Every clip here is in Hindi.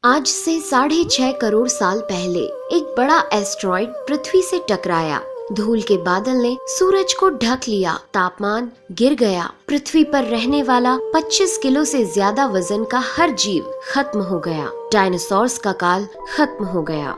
आज से 6.5 करोड़ साल पहले एक बड़ा एस्ट्रॉइड पृथ्वी से टकराया। धूल के बादल ने सूरज को ढक लिया, तापमान गिर गया। पृथ्वी पर रहने वाला 25 किलो से ज्यादा वजन का हर जीव खत्म हो गया। डायनासोर्स का काल खत्म हो गया।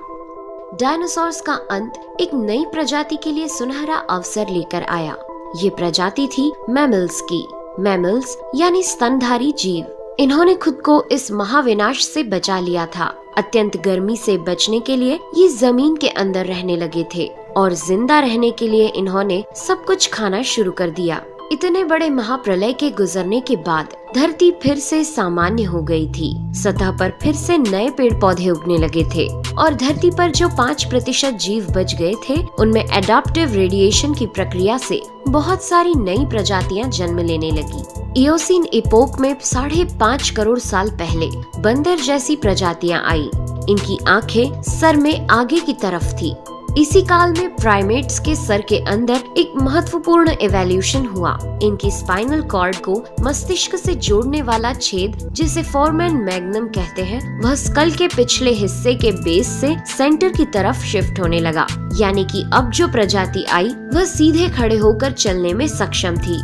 डायनासोर्स का अंत एक नई प्रजाति के लिए सुनहरा अवसर लेकर आया। ये प्रजाति थी मैमल्स की। मैमल्स यानी स्तनधारी जीव। इन्होंने खुद को इस महाविनाश से बचा लिया था। अत्यंत गर्मी से बचने के लिए ये जमीन के अंदर रहने लगे थे और जिंदा रहने के लिए इन्होंने सब कुछ खाना शुरू कर दिया। इतने बड़े महाप्रलय के गुजरने के बाद धरती फिर से सामान्य हो गई थी। सतह पर फिर से नए पेड़ पौधे उगने लगे थे और धरती पर जो 5% जीव बच गए थे, उनमें एडाप्टिव रेडिएशन की प्रक्रिया से बहुत सारी नई प्रजातियां जन्म लेने लगी। इयोसीन इपोक में 5.5 करोड़ साल पहले बंदर जैसी प्रजातियां आई। इनकी आंखें सर में आगे की तरफ थी। इसी काल में प्राइमेट्स के सर के अंदर एक महत्वपूर्ण इवोल्यूशन हुआ। इनकी स्पाइनल कॉर्ड को मस्तिष्क से जोड़ने वाला छेद, जिसे फोरमेन मैग्नम कहते हैं, वह स्कल के पिछले हिस्से के बेस से सेंटर की तरफ शिफ्ट होने लगा। यानी कि अब जो प्रजाति आई वह सीधे खड़े होकर चलने में सक्षम थी।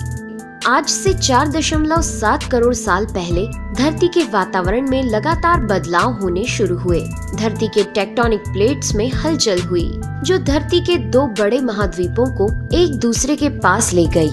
आज से 4.7 करोड़ साल पहले धरती के वातावरण में लगातार बदलाव होने शुरू हुए। धरती के टेक्टोनिक प्लेट्स में हलचल हुई, जो धरती के 2 बड़े महाद्वीपों को एक दूसरे के पास ले गई।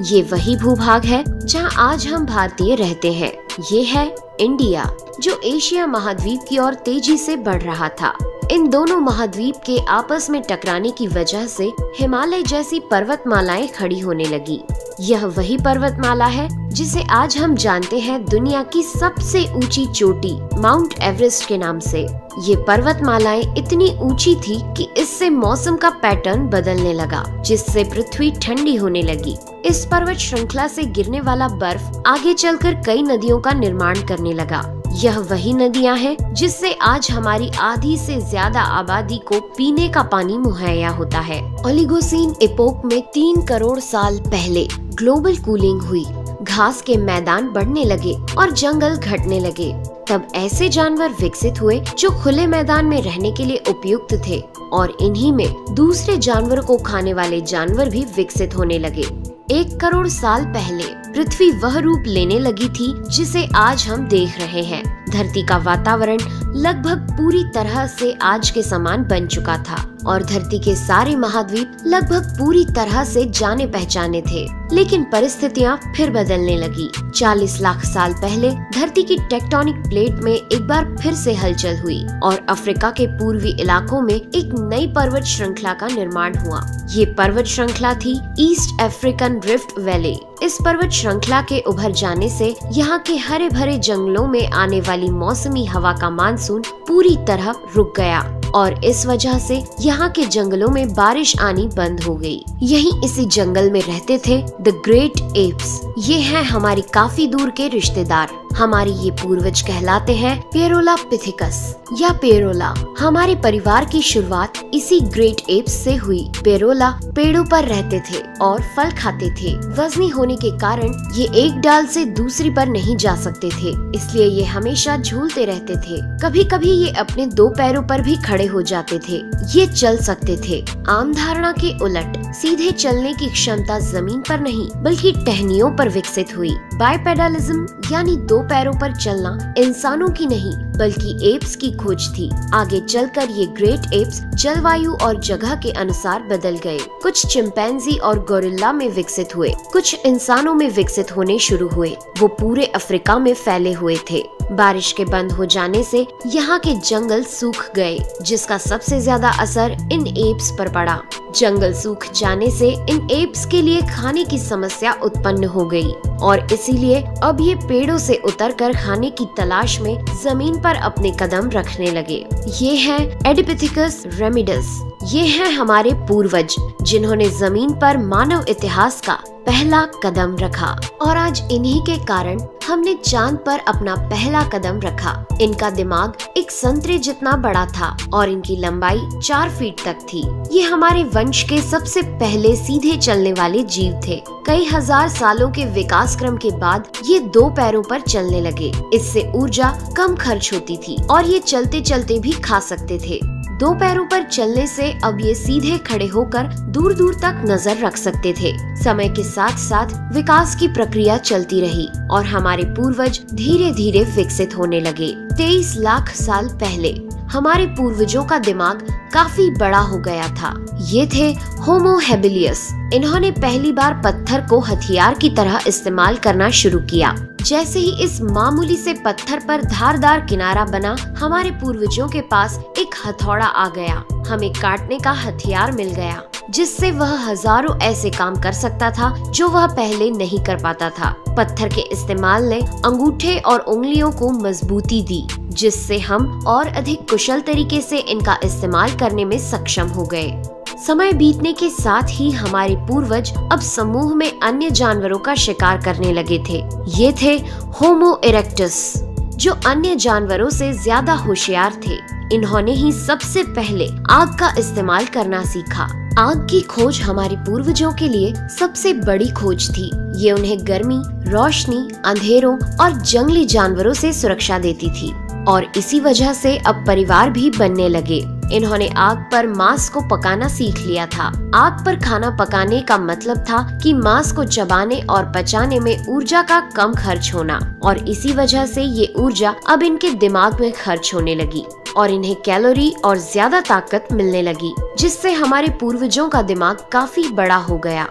ये वही भूभाग है जहां आज हम भारतीय रहते हैं। ये है इंडिया, जो एशिया महाद्वीप की ओर तेजी से बढ़ रहा था। इन दोनों महाद्वीप के आपस में टकराने की वजह से हिमालय जैसी पर्वतमालाएं खड़ी होने लगी। यह वही पर्वतमाला है जिसे आज हम जानते हैं दुनिया की सबसे ऊंची चोटी माउंट एवरेस्ट के नाम से। ये पर्वतमालाएं इतनी ऊंची थी कि इससे मौसम का पैटर्न बदलने लगा, जिससे पृथ्वी ठंडी होने लगी। इस पर्वत श्रृंखला से गिरने वाला बर्फ आगे चलकर कई नदियों का निर्माण करने लगा। यह वही नदियां हैं जिससे आज हमारी आधी से ज्यादा आबादी को पीने का पानी मुहैया होता है। ओलिगोसीन इपोक में 3 करोड़ साल पहले ग्लोबल कूलिंग हुई। घास के मैदान बढ़ने लगे और जंगल घटने लगे। तब ऐसे जानवर विकसित हुए जो खुले मैदान में रहने के लिए उपयुक्त थे, और इन्हीं में दूसरे जानवरों को खाने वाले जानवर भी विकसित होने लगे। 1 करोड़ साल पहले पृथ्वी वह रूप लेने लगी थी जिसे आज हम देख रहे हैं। धरती का वातावरण लगभग पूरी तरह से आज के समान बन चुका था और धरती के सारे महाद्वीप लगभग पूरी तरह से जाने पहचाने थे। लेकिन परिस्थितियां फिर बदलने लगी। 40 लाख साल पहले धरती की टेक्टोनिक प्लेट में एक बार फिर से हलचल हुई और अफ्रीका के पूर्वी इलाकों में एक नई पर्वत श्रृंखला का निर्माण हुआ। ये पर्वत श्रृंखला थी ईस्ट अफ्रीकन रिफ्ट वैली। इस पर्वत श्रृंखला के उभर जाने से यहाँ के हरे भरे जंगलों में आने वाली मौसमी हवा का मानसून पूरी तरह रुक गया और इस वजह से यहाँ के जंगलों में बारिश आनी बंद हो गई। यहीं इसी जंगल में रहते थे द ग्रेट एप्स। ये हैं हमारी काफी दूर के रिश्तेदार। हमारे ये पूर्वज कहलाते हैं पेरोलापिथिकस या पेरोला। हमारे परिवार की शुरुआत इसी ग्रेट एप्स से हुई। पेरोला पेड़ों पर रहते थे और फल खाते थे। वजनी होने के कारण ये एक डाल से दूसरी पर नहीं जा सकते थे, इसलिए ये हमेशा झूलते रहते थे। कभी कभी ये अपने 2 पैरों पर भी खड़े हो जाते थे। ये चल सकते थे। आम धारणा के उलट सीधे चलने की क्षमता जमीन पर नहीं बल्कि टहनियों पर विकसित हुई। बाइपेडलिज्म यानी 2 पैरों पर चलना इंसानों की नहीं बल्कि एप्स की खोज थी। आगे चलकर ये ग्रेट एप्स जलवायु और जगह के अनुसार बदल गए। कुछ चिंपैंजी और गोरिल्ला में विकसित हुए, कुछ इंसानों में विकसित होने शुरू हुए। वो पूरे अफ्रीका में फैले हुए थे। बारिश के बंद हो जाने से यहाँ के जंगल सूख गए, जिसका सबसे ज्यादा असर इन एप्स पर पड़ा। जंगल सूख जाने से इन एप्स के लिए खाने की समस्या उत्पन्न हो गई और इसीलिए अब ये पेड़ों से उतरकर खाने की तलाश में जमीन पर अपने कदम रखने लगे। ये है एडिपिथिकस रेमिडस। ये हैं हमारे पूर्वज, जिन्होंने जमीन पर मानव इतिहास का पहला कदम रखा और आज इन्हीं के कारण हमने चांद पर अपना पहला कदम रखा। इनका दिमाग एक संतरे जितना बड़ा था और इनकी लंबाई 4 फीट तक थी। ये हमारे वंश के सबसे पहले सीधे चलने वाले जीव थे। कई हजार सालों के विकास क्रम के बाद ये 2 पैरों पर चलने लगे। इससे ऊर्जा कम खर्च होती थी और ये चलते चलते भी खा सकते थे। 2 पैरों पर चलने से अब ये सीधे खड़े होकर दूर दूर तक नजर रख सकते थे। समय के साथ साथ विकास की प्रक्रिया चलती रही और हमारे पूर्वज धीरे धीरे विकसित होने लगे। 23 लाख साल पहले हमारे पूर्वजों का दिमाग काफी बड़ा हो गया था। ये थे होमो हेबिलियस। इन्होंने पहली बार पत्थर को हथियार की तरह इस्तेमाल करना शुरू किया। जैसे ही इस मामूली से पत्थर पर धारदार किनारा बना, हमारे पूर्वजों के पास एक हथौड़ा आ गया। हमें काटने का हथियार मिल गया, जिससे वह हजारों ऐसे काम कर सकता था जो वह पहले नहीं कर पाता था। पत्थर के इस्तेमाल ने अंगूठे और उंगलियों को मजबूती दी, जिससे हम और अधिक कुशल तरीके से इनका इस्तेमाल करने में सक्षम हो गए। समय बीतने के साथ ही हमारे पूर्वज अब समूह में अन्य जानवरों का शिकार करने लगे थे। ये थे होमो इरेक्टस, जो अन्य जानवरों से ज्यादा होशियार थे। इन्होंने ही सबसे पहले आग का इस्तेमाल करना सीखा। आग की खोज हमारे पूर्वजों के लिए सबसे बड़ी खोज थी। ये उन्हें गर्मी, रोशनी, अंधेरों और जंगली जानवरों से सुरक्षा देती थी और इसी वजह से अब परिवार भी बनने लगे। इन्होंने आग पर मांस को पकाना सीख लिया था। आग पर खाना पकाने का मतलब था कि मांस को चबाने और पचाने में ऊर्जा का कम खर्च होना और इसी वजह से ये ऊर्जा अब इनके दिमाग में खर्च होने लगी और इन्हें कैलोरी और ज्यादा ताकत मिलने लगी, जिससे हमारे पूर्वजों का दिमाग काफी बड़ा हो गया।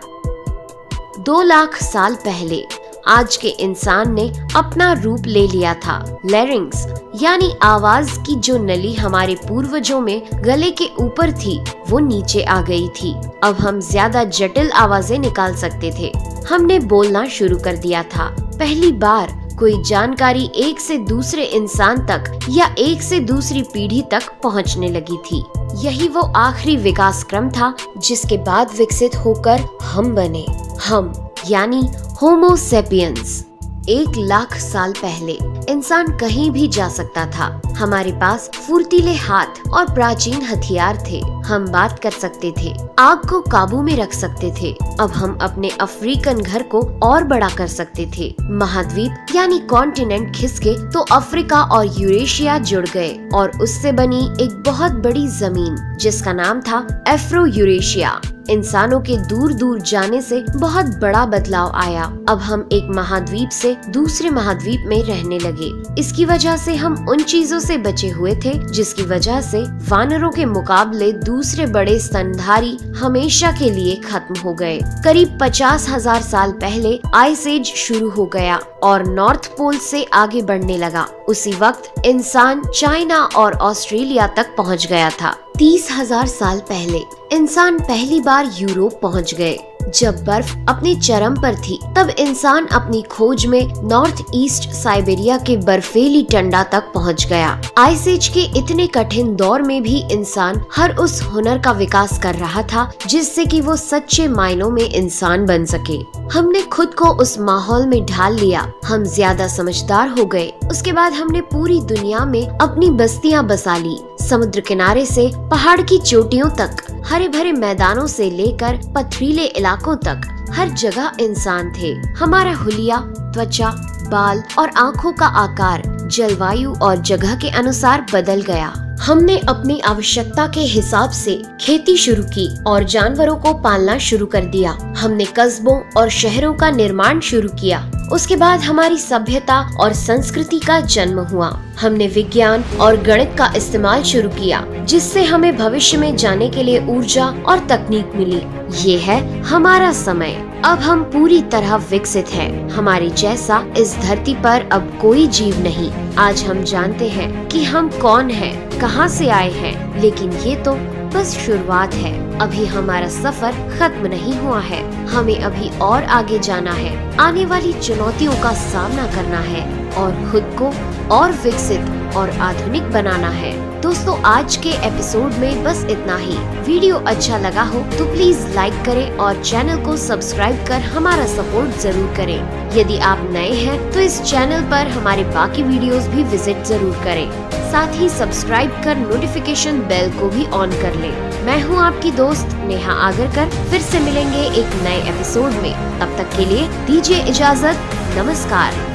2 लाख साल पहले आज के इंसान ने अपना रूप ले लिया था। लैरिंग्स यानी आवाज की जो नली हमारे पूर्वजों में गले के ऊपर थी, वो नीचे आ गई थी। अब हम ज्यादा जटिल आवाजें निकाल सकते थे। हमने बोलना शुरू कर दिया था। पहली बार कोई जानकारी एक से दूसरे इंसान तक या एक से दूसरी पीढ़ी तक पहुंचने लगी थी। यही वो आखिरी विकास क्रम था जिसके बाद विकसित होकर हम बने। हम यानी होमो सेपियंस। 1 लाख साल पहले इंसान कहीं भी जा सकता था। हमारे पास फुर्तीले हाथ और प्राचीन हथियार थे। हम बात कर सकते थे, आग को काबू में रख सकते थे। अब हम अपने अफ्रीकन घर को और बड़ा कर सकते थे। महाद्वीप यानी कॉन्टिनेंट खिसके तो अफ्रीका और यूरेशिया जुड़ गए और उससे बनी एक बहुत बड़ी जमीन जिसका नाम था एफ्रो यूरेशिया। इंसानों के दूर दूर जाने से बहुत बड़ा बदलाव आया। अब हम एक महाद्वीप से दूसरे महाद्वीप में रहने लगे। इसकी वजह से हम उन चीजों से बचे हुए थे जिसकी वजह से वानरों के मुकाबले दूसरे बड़े स्तनधारी हमेशा के लिए खत्म हो गए। करीब 50,000 साल पहले आइस एज शुरू हो गया और नॉर्थ पोल से आगे बढ़ने लगा। उसी वक्त इंसान चाइना और ऑस्ट्रेलिया तक पहुंच गया था। 30,000 साल पहले इंसान पहली बार यूरोप पहुंच गए। जब बर्फ अपने चरम पर थी, तब इंसान अपनी खोज में नॉर्थ ईस्ट साइबेरिया के बर्फीली टंडा तक पहुंच गया। आइस एज के इतने कठिन दौर में भी इंसान हर उस हुनर का विकास कर रहा था जिससे कि वो सच्चे मायनों में इंसान बन सके। हमने खुद को उस माहौल में ढाल लिया। हम ज्यादा समझदार हो गए। उसके बाद हमने पूरी दुनिया में अपनी बस्तियां बसा ली। समुद्र किनारे से पहाड़ की चोटियों तक, हरे भरे मैदानों से लेकर पथरीले इलाकों तक हर जगह इंसान थे। हमारा हुलिया, त्वचा, बाल और आँखों का आकार जलवायु और जगह के अनुसार बदल गया। हमने अपनी आवश्यकता के हिसाब से खेती शुरू की और जानवरों को पालना शुरू कर दिया। हमने कस्बों और शहरों का निर्माण शुरू किया। उसके बाद हमारी सभ्यता और संस्कृति का जन्म हुआ। हमने विज्ञान और गणित का इस्तेमाल शुरू किया, जिससे हमें भविष्य में जाने के लिए ऊर्जा और तकनीक मिली। ये है हमारा समय। अब हम पूरी तरह विकसित हैं। हमारे जैसा इस धरती पर अब कोई जीव नहीं। आज हम जानते हैं कि हम कौन हैं, कहां से आए हैं, लेकिन ये तो बस शुरुआत है। अभी हमारा सफर खत्म नहीं हुआ है। हमें अभी और आगे जाना है। आने वाली चुनौतियों का सामना करना है और खुद को और विकसित और आधुनिक बनाना है। दोस्तों आज के एपिसोड में बस इतना ही। वीडियो अच्छा लगा हो तो प्लीज लाइक करें और चैनल को सब्सक्राइब कर हमारा सपोर्ट जरूर करें। यदि आप नए हैं तो इस चैनल पर हमारे बाकी वीडियोस भी विजिट जरूर करें। साथ ही सब्सक्राइब कर नोटिफिकेशन बेल को भी ऑन कर लें। मैं हूं आपकी दोस्त नेहा आगरकर। फिर से मिलेंगे एक नए एपिसोड में। तब तक के लिए दीजिए इजाजत। नमस्कार।